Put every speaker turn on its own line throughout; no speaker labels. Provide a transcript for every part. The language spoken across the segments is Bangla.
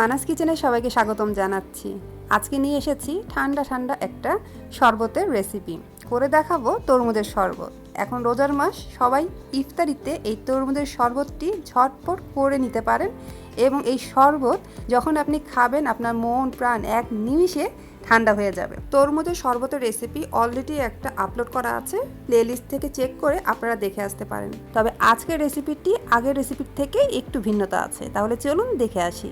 আনাস কিচেনে সবাইকে স্বাগতম জানাচ্ছি। আজকে নিয়ে এসেছি ঠান্ডা ঠান্ডা একটা শরবতের রেসিপি করে দেখাবো, তরমুজের শরবত। এখন রোজার মাস, সবাই ইফতারিতে এই তরমুজের শরবতটি ঝটপট করে নিতে পারেন এবং এই শরবত যখন আপনি খাবেন আপনার মন প্রাণ এক নিমিষে ঠান্ডা হয়ে যাবে। তরমুজের শরবতের রেসিপি অলরেডি একটা আপলোড করা আছে, প্লেলিস্ট থেকে চেক করে আপনারা দেখে আসতে পারেন। তবে আজকের রেসিপিটি আগের রেসিপির থেকে একটু ভিন্নতা আছে, তাহলে চলুন দেখে আসি।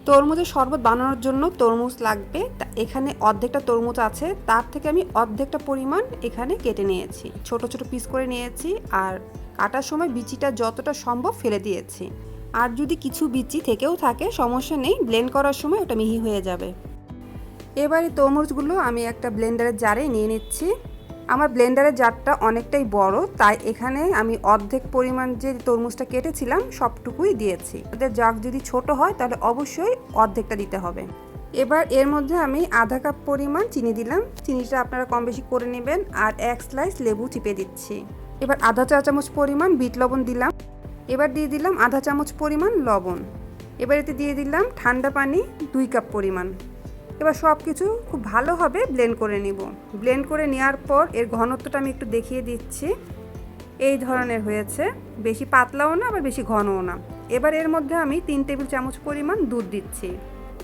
তরমুজের শরবত বানানোর জন্য তরমুজ লাগবে। এখানে অর্ধেকটা তরমুজ আছে, তার থেকে আমি অর্ধেকটা পরিমাণ এখানে কেটে নিয়েছি, ছোট ছোট পিস করে নিয়েছি। আর কাটার সময় বিচিটা যতটা সম্ভব ফেলে দিয়েছি। আর যদি কিছু বিচি থেকেও থাকে সমস্যা নেই, ব্লেন্ড করার সময় ওটা মিহি হয়ে যাবে। এবারে তরমুজগুলো আমি একটা ব্লেন্ডারের জারে নিয়ে নিচ্ছি। আমার ব্লেন্ডারের জারটা অনেকটাই বড়, তাই এখানে আমি অর্ধেক পরিমাণ যে তরমুজটা কেটেছিলাম সবটুকুই দিয়েছি। ওদের জাগ যদি ছোট হয় তাহলে অবশ্যই অর্ধেকটা দিতে হবে। এবার এর মধ্যে আমি আধা কাপ পরিমাণ চিনি দিলাম। চিনিটা আপনারা কম বেশি করে নেবেন। আর এক স্লাইস লেবু চিপে দিচ্ছি। এবার আধা চা চামচ পরিমাণ বিট লবণ দিলাম। এবার দিয়ে দিলাম আধা চামচ পরিমাণ লবণ। এবার এতে দিয়ে দিলাম ঠান্ডা পানি 2 কাপ পরিমাণ। এবার সব কিছু খুব ভালোভাবে ব্লেন্ড করে নিব। ব্লেন্ড করে নেওয়ার পর এর ঘনত্বটা আমি একটু দেখিয়ে দিচ্ছি। এই ধরনের হয়েছে, বেশি পাতলাও না আবার বেশি ঘনও না। এবার এর মধ্যে আমি 3 টেবিল চামচ পরিমাণ দুধ দিচ্ছি।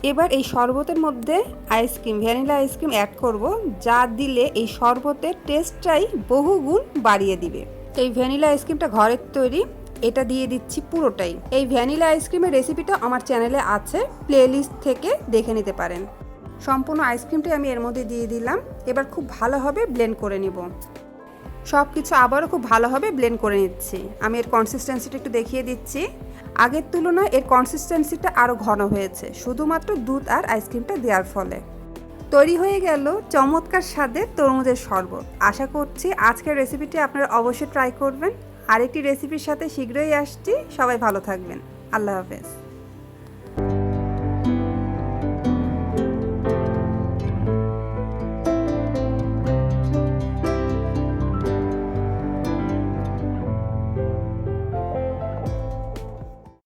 এবার এই শরবতের মধ্যে আইসক্রিম, ভ্যানিলা আইসক্রিম অ্যাড করব, যা দিলে এই শরবতের টেস্টটাই বহুগুণ বাড়িয়ে দিবে। এই ভ্যানিলা আইসক্রিমটা ঘরের তৈরি, এটা দিয়ে দিচ্ছি পুরোটাই। এই ভ্যানিলা আইসক্রিমের রেসিপিটা আমার চ্যানেলে আছে, প্লেলিস্ট থেকে দেখে নিতে পারেন। সম্পূর্ণ আইসক্রিমটি আমি এর মধ্যে দিয়ে দিলাম। এবার খুব ভালোভাবে ব্লেন্ড করে নিব। সব কিছু আবারও খুব ভালোভাবে ব্লেন্ড করে নিচ্ছি। আমি এর কনসিস্টেন্সিটা একটু দেখিয়ে দিচ্ছি। আগের তুলনায় এর কনসিস্টেন্সিটা আরও ঘন হয়েছে, শুধুমাত্র দুধ আর আইসক্রিমটা দেওয়ার ফলে। তৈরি হয়ে গেল চমৎকার স্বাদের তরমুজের শরবত। আশা করছি আজকের রেসিপিটি আপনারা অবশ্যই ট্রাই করবেন। আরেকটি রেসিপির সাথে শীঘ্রই আসছি। সবাই ভালো থাকবেন। আল্লাহ হাফেজ।